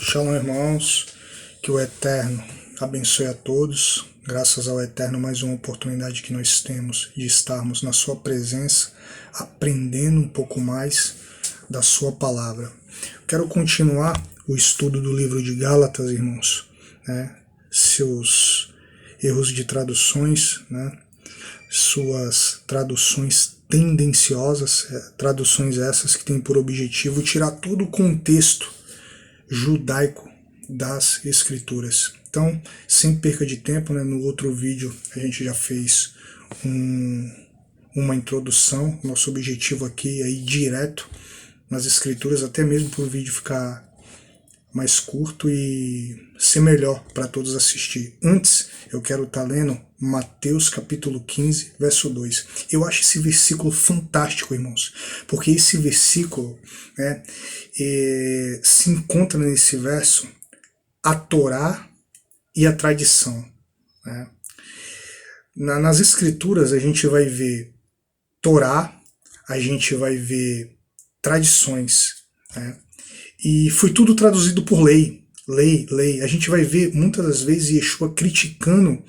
Shalom, irmãos, que o Eterno abençoe a todos. Graças ao Eterno, mais uma oportunidade que nós temos de estarmos na sua presença, aprendendo um pouco mais da sua palavra. Quero continuar o estudo do livro de Gálatas, irmãos, seus erros de traduções, suas traduções tendenciosas, traduções essas que têm por objetivo tirar todo o contexto judaico das escrituras. Então, sem perca de tempo, no outro vídeo a gente já fez uma introdução. Nosso objetivo aqui é ir direto nas escrituras, até mesmo para o vídeo ficar mais curto e ser melhor para todos assistir. Antes, eu quero estar lendo Mateus capítulo 15, verso 2. Eu acho esse versículo fantástico, irmãos, porque esse versículo se encontra nesse verso a Torá e a tradição. Nas escrituras a gente vai ver Torá, a gente vai ver tradições, e foi tudo traduzido por lei. Lei. A gente vai ver muitas das vezes Yeshua criticando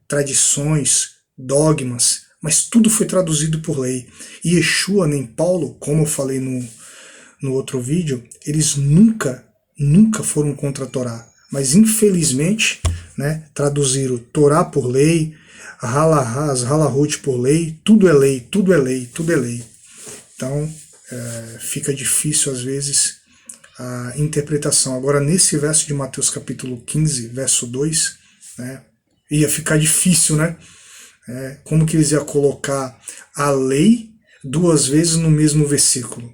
tradições, dogmas, mas tudo foi traduzido por lei. E Yeshua nem Paulo, como eu falei no outro vídeo, eles nunca foram contra a Torá. Mas infelizmente, traduziram Torá por lei, Halahás, Halahut por lei, tudo é lei, tudo é lei, tudo é lei. Então fica difícil às vezes a interpretação. Agora, nesse verso de Mateus capítulo 15, verso 2, ia ficar difícil, como que eles iam colocar a lei duas vezes no mesmo versículo?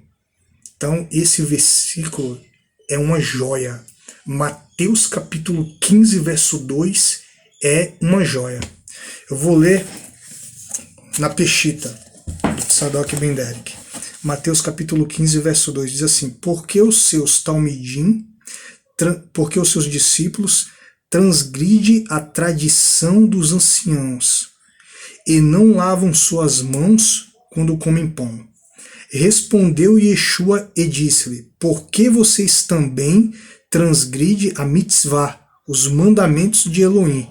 Então, esse versículo é uma joia. Mateus capítulo 15, verso 2 é uma joia. Eu vou ler na Peshita, de Sadoc Ben Derek. Mateus capítulo 15, verso 2 diz assim: porque os seus talmidim, porque os seus discípulos transgride a tradição dos anciãos e não lavam suas mãos quando comem pão. Respondeu Yeshua e disse-lhe: por que vocês também transgride a mitzvah, os mandamentos de Elohim,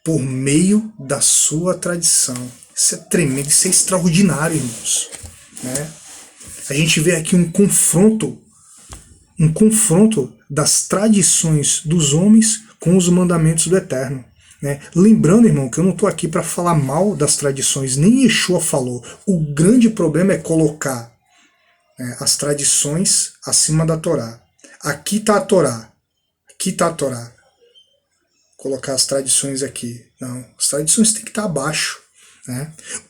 por meio da sua tradição? Isso é tremendo, isso é extraordinário, irmãos. A gente vê aqui um confronto das tradições dos homens com os mandamentos do Eterno. Lembrando, irmão, que eu não estou aqui para falar mal das tradições, nem Yeshua falou. O grande problema é colocar as tradições acima da Torá. Aqui está a Torá. Aqui está a Torá. Colocar as tradições aqui. Não, as tradições têm que estar abaixo.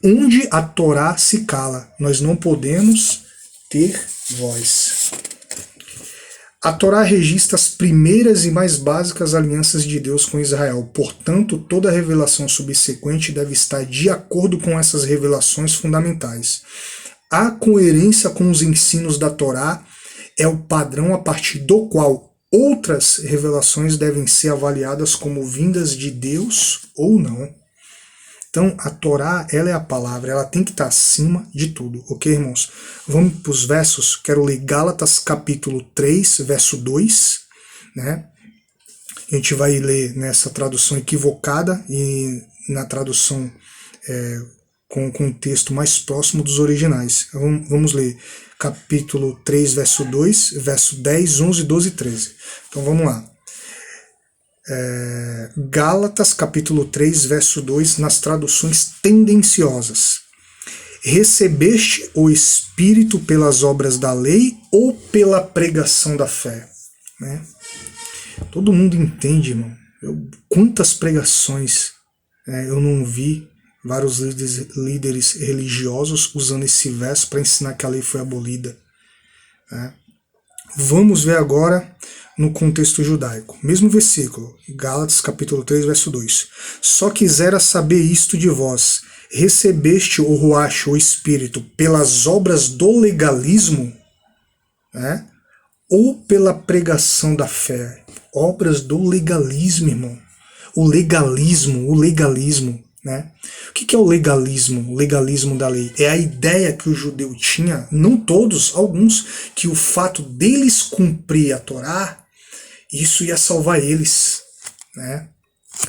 Onde a Torá se cala, nós não podemos ter voz. A Torá registra as primeiras e mais básicas alianças de Deus com Israel. Portanto, toda revelação subsequente deve estar de acordo com essas revelações fundamentais. A coerência com os ensinos da Torá é o padrão a partir do qual outras revelações devem ser avaliadas como vindas de Deus ou não. Então, a Torá, ela é a palavra, ela tem que estar acima de tudo, ok, irmãos? Vamos para os versos, quero ler Gálatas capítulo 3, verso 2, A gente vai ler nessa tradução equivocada e na tradução com o contexto mais próximo dos originais. Vamos ler capítulo 3, verso 2, verso 10, 11, 12 e 13. Então vamos lá. Gálatas capítulo 3, verso 2, nas traduções tendenciosas. Recebeste o Espírito pelas obras da lei ou pela pregação da fé? Todo mundo entende, irmão. Quantas pregações eu não vi vários líderes religiosos usando esse verso para ensinar que a lei foi abolida. Vamos ver agora no contexto judaico. Mesmo versículo, Gálatas capítulo 3, verso 2. Só quisera saber isto de vós: recebeste o Ruach, o Espírito, pelas obras do legalismo, ou pela pregação da fé? Obras do legalismo, irmão. O legalismo. O que é o legalismo? O legalismo da lei. É a ideia que o judeu tinha, não todos, alguns, que o fato deles cumprir a Torá Isso ia salvar eles, né?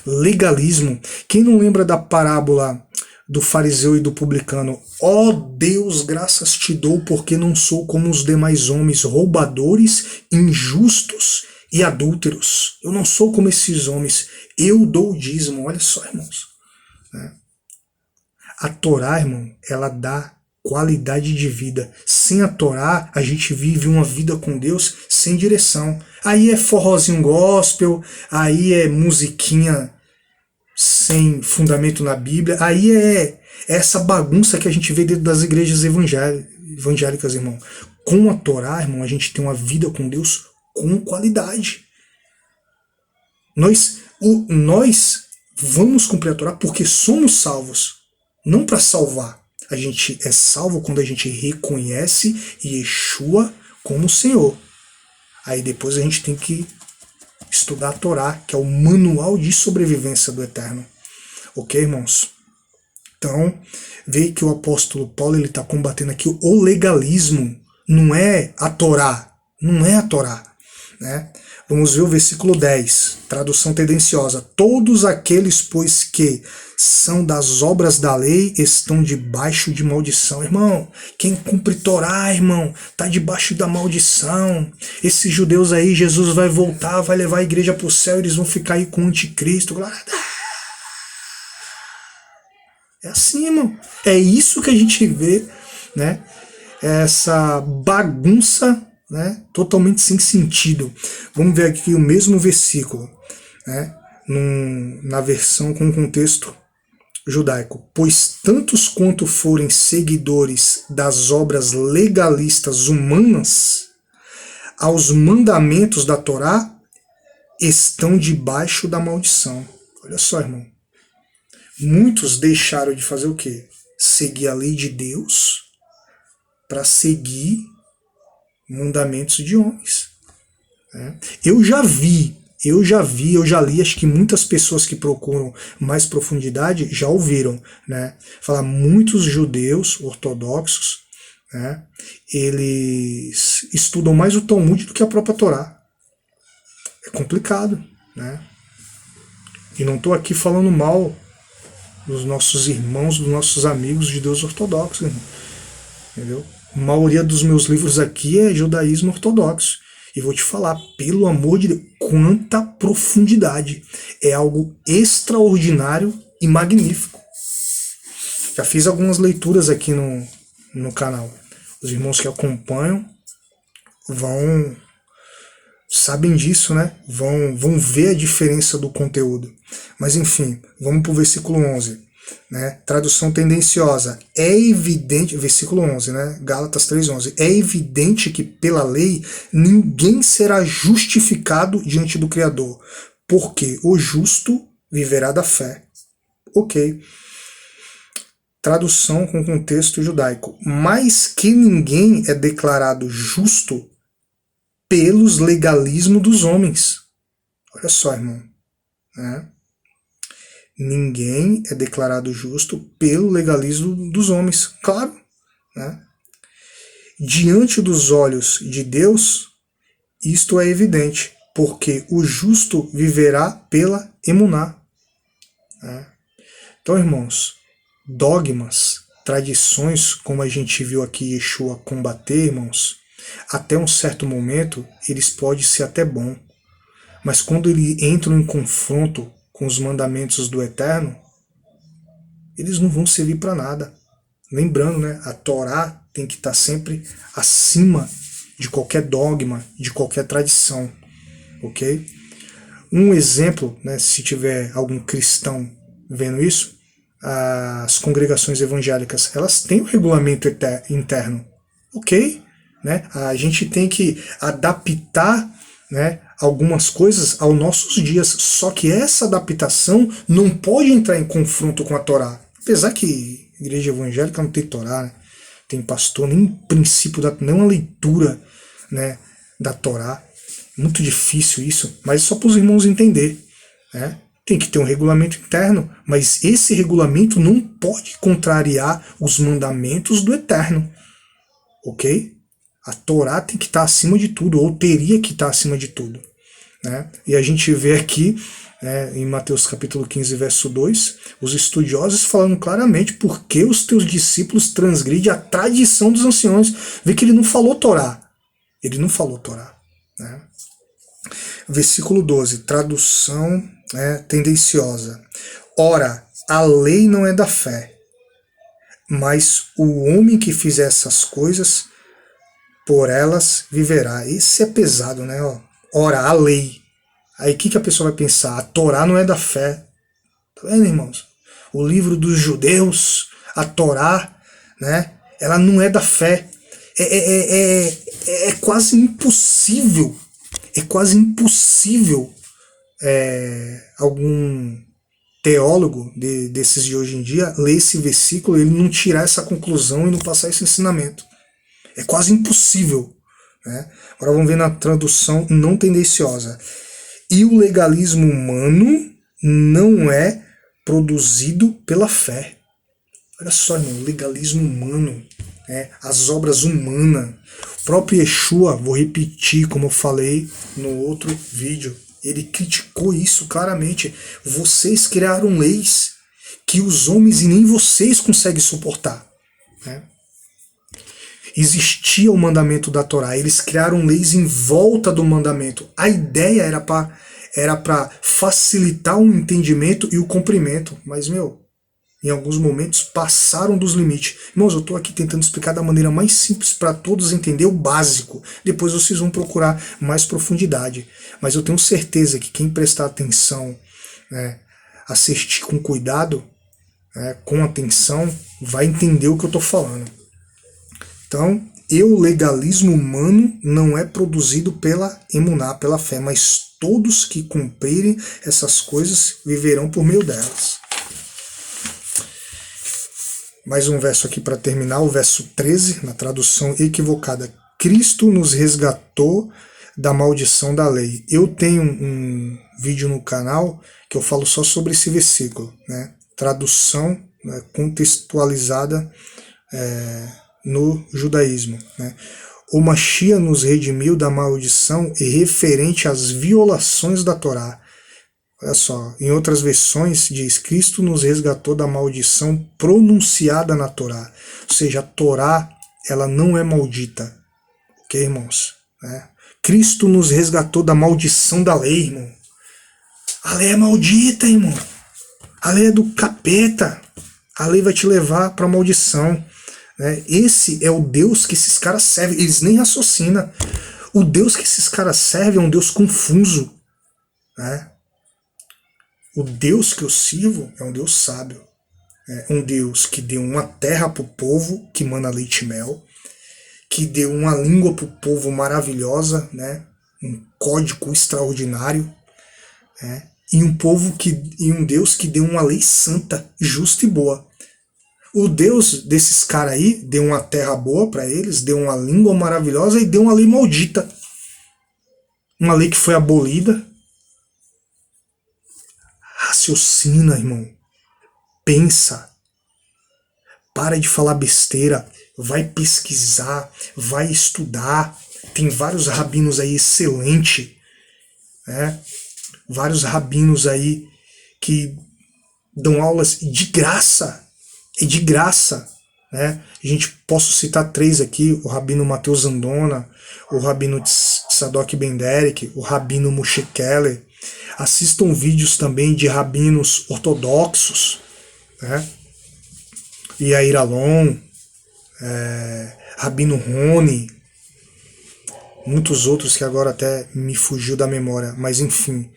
Legalismo. Quem não lembra da parábola do fariseu e do publicano? Ó Deus, graças te dou, porque não sou como os demais homens, roubadores, injustos e adúlteros. Eu não sou como esses homens. Eu dou o dízimo. Olha só, irmãos. A Torá, irmão, ela dá qualidade de vida. Sem a Torá, a gente vive uma vida com Deus sem direção. Aí é forrozinho gospel, aí é musiquinha sem fundamento na Bíblia, aí é essa bagunça que a gente vê dentro das igrejas evangélicas, irmão. Com a Torá, irmão, a gente tem uma vida com Deus com qualidade. Nós vamos cumprir a Torá porque somos salvos, não para salvar. A gente é salvo quando a gente reconhece Yeshua como Senhor. Aí depois a gente tem que estudar a Torá, que é o manual de sobrevivência do Eterno. Ok, irmãos? Então, veja que o apóstolo Paulo está combatendo aqui o legalismo. Não é a Torá. Não é a Torá. Né? Vamos ver o versículo 10, tradução tendenciosa. Todos aqueles, pois, que são das obras da lei estão debaixo de maldição. Irmão, quem cumpre Torá, irmão, está debaixo da maldição. Esses judeus aí, Jesus vai voltar, vai levar a igreja para o céu, eles vão ficar aí com o anticristo. É assim, irmão. É isso que a gente vê, né? Essa bagunça, né, totalmente sem sentido. Vamos ver aqui o mesmo versículo, né, na versão com contexto judaico. Pois tantos quanto forem seguidores das obras legalistas humanas, aos mandamentos da Torá, estão debaixo da maldição. Olha só, irmão. Muitos deixaram de fazer o quê? Seguir a lei de Deus para seguir mandamentos de homens. Né? Eu já li, acho que muitas pessoas que procuram mais profundidade já ouviram, né? Falar muitos judeus ortodoxos, né? Eles estudam mais o Talmud do que a própria Torá. É complicado, né? E não estou aqui falando mal dos nossos irmãos, dos nossos amigos judeus ortodoxos, irmão. Entendeu? A maioria dos meus livros aqui é judaísmo ortodoxo. E vou te falar, pelo amor de Deus, quanta profundidade. É algo extraordinário e magnífico. Já fiz algumas leituras aqui no canal. Os irmãos que acompanham sabem disso, né? Vão ver a diferença do conteúdo. Mas enfim, vamos para o versículo 11. Né? Tradução tendenciosa. É evidente, versículo 11, né? Gálatas 3:11. É evidente que pela lei ninguém será justificado diante do Criador, porque o justo viverá da fé. Ok. Tradução com contexto judaico. Mas que ninguém é declarado justo pelos legalismos dos homens. Olha só, irmão. Né? Ninguém é declarado justo pelo legalismo dos homens. Claro. Né? Diante dos olhos de Deus, isto é evidente, porque o justo viverá pela emuná. Né? Então, irmãos, dogmas, tradições, como a gente viu aqui Yeshua combater, irmãos, até um certo momento, eles podem ser até bom. Mas quando eles entram em confronto com os mandamentos do Eterno, eles não vão servir para nada. Lembrando, né, a Torá tem que estar sempre acima de qualquer dogma, de qualquer tradição. Ok? Um exemplo, né, se tiver algum cristão vendo isso, as congregações evangélicas, elas têm um regulamento interno. Ok? Né? A gente tem que adaptar, né, algumas coisas aos nossos dias, só que essa adaptação não pode entrar em confronto com a Torá. Apesar que a igreja evangélica não tem Torá, né? Tem pastor, nem princípio, nem uma leitura, né, da Torá. Muito difícil isso, mas só para os irmãos entender. Né? Tem que ter um regulamento interno, mas esse regulamento não pode contrariar os mandamentos do Eterno. Ok? A Torá tem que estar acima de tudo, ou teria que estar acima de tudo. né? E a gente vê aqui, em Mateus capítulo 15, verso 2, os estudiosos falando claramente por que os teus discípulos transgridem a tradição dos anciões. Vê que ele não falou Torá. Ele não falou Torá, né? Versículo 12, tradução tendenciosa. Ora, a lei não é da fé, mas o homem que fizer essas coisas, por elas viverá. Esse é pesado, né? Ora, a lei. Aí o que a pessoa vai pensar? A Torá não é da fé. Tá vendo, irmãos? O livro dos judeus, a Torá, né? Ela não é da fé. É quase impossível. É quase impossível algum teólogo desses de hoje em dia ler esse versículo e ele não tirar essa conclusão e não passar esse ensinamento. É quase impossível, né? Agora vamos ver na tradução não tendenciosa. E o legalismo humano não é produzido pela fé. Olha só, irmão, legalismo humano, as obras humanas. O próprio Yeshua, vou repetir como eu falei no outro vídeo, ele criticou isso claramente. Vocês criaram leis que os homens e nem vocês conseguem suportar, né? Existia o mandamento da Torá, eles criaram leis em volta do mandamento. A ideia era para facilitar o entendimento e o cumprimento, mas, em alguns momentos passaram dos limites. Irmãos, eu estou aqui tentando explicar da maneira mais simples para todos entender o básico. Depois vocês vão procurar mais profundidade. Mas eu tenho certeza que quem prestar atenção, assistir com cuidado, com atenção, vai entender o que eu estou falando. Então, o legalismo humano não é produzido pela emuná, pela fé, mas todos que cumprirem essas coisas viverão por meio delas. Mais um verso aqui para terminar, o verso 13, na tradução equivocada. Cristo nos resgatou da maldição da lei. Eu tenho um vídeo no canal que eu falo só sobre esse versículo, né? Tradução contextualizada no judaísmo, né? O Mashiach nos redimiu da maldição e referente às violações da Torá. Olha só, em outras versões diz, Cristo nos resgatou da maldição pronunciada na Torá. Ou seja, a Torá, ela não é maldita. Ok, irmãos? Cristo nos resgatou da maldição da lei, irmão. A lei é maldita, irmão. A lei é do capeta. A lei vai te levar para a maldição. Esse é o Deus que esses caras servem. Eles nem raciocinam. O Deus que esses caras servem é um Deus confuso, né? O Deus que eu sirvo é um Deus sábio. É um Deus que deu uma terra para o povo, que mana leite e mel, que deu uma língua para o povo maravilhosa, né? Um código extraordinário, e um Deus que deu uma lei santa, justa e boa. O Deus desses caras aí deu uma terra boa para eles, deu uma língua maravilhosa e deu uma lei maldita. Uma lei que foi abolida. Raciocina, irmão. Pensa. Para de falar besteira. Vai pesquisar. Vai estudar. Tem vários rabinos aí excelentes. Vários rabinos aí que dão aulas de graça. É de graça. A gente posso citar 3 aqui. O rabino Mateus Andona. O rabino Tzadok Ben Derek. O rabino Moshe Keller. Assistam vídeos também de rabinos ortodoxos, Yair Alon, Rabino Roni, muitos outros que agora até me fugiu da memória, mas enfim,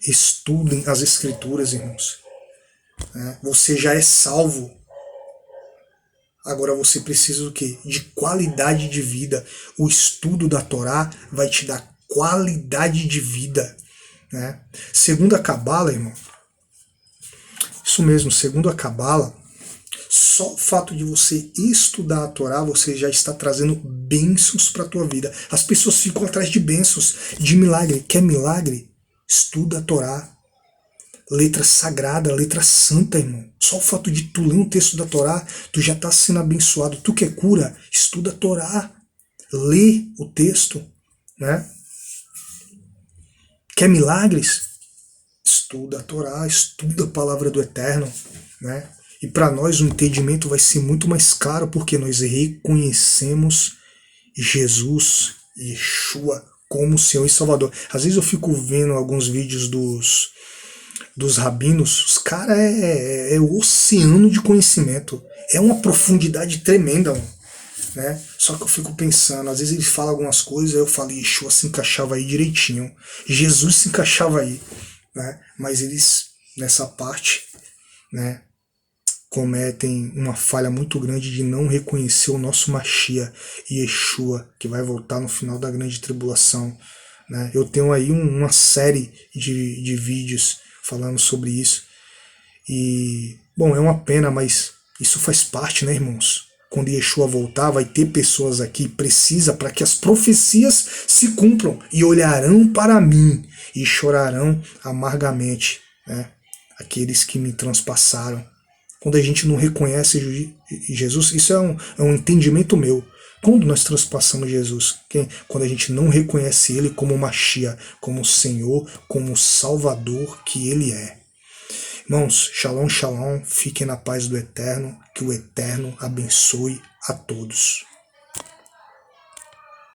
estudem as escrituras, irmãos. Você já é salvo. Agora você precisa do quê? De qualidade de vida. O estudo da Torá vai te dar qualidade de vida. Segundo a Cabala, irmão, isso mesmo, segundo a Cabala, só o fato de você estudar a Torá, você já está trazendo bênçãos para a tua vida. As pessoas ficam atrás de bênçãos, de milagre. Quer milagre? Estuda a Torá. Letra sagrada, letra santa, irmão. Só o fato de tu ler um texto da Torá, tu já está sendo abençoado. Tu quer cura? Estuda a Torá. Lê o texto, Quer milagres? Estuda a Torá, estuda a palavra do Eterno, né? E para nós o entendimento vai ser muito mais claro porque nós reconhecemos Jesus, Yeshua, como Senhor e Salvador. Às vezes eu fico vendo alguns vídeos dos rabinos, os caras é o oceano de conhecimento. É uma profundidade tremenda, mano, né? Só que eu fico pensando, às vezes ele fala algumas coisas, eu falo, Yeshua se encaixava aí direitinho, Jesus se encaixava aí, né? Mas eles, nessa parte, né, cometem uma falha muito grande de não reconhecer o nosso Mashiach, Yeshua, que vai voltar no final da grande tribulação, né? Eu tenho aí uma série de vídeos falando sobre isso. E, bom, é uma pena, mas isso faz parte, né, irmãos? Quando Yeshua voltar, vai ter pessoas aqui, precisa, para que as profecias se cumpram, e olharão para mim, e chorarão amargamente, né? Aqueles que me transpassaram. Quando a gente não reconhece Jesus, isso é um entendimento meu. Quando nós transpassamos Jesus? Quando a gente não reconhece Ele como Mashiach, como Senhor, como Salvador que Ele é. Irmãos, shalom, shalom, fiquem na paz do Eterno, que o Eterno abençoe a todos.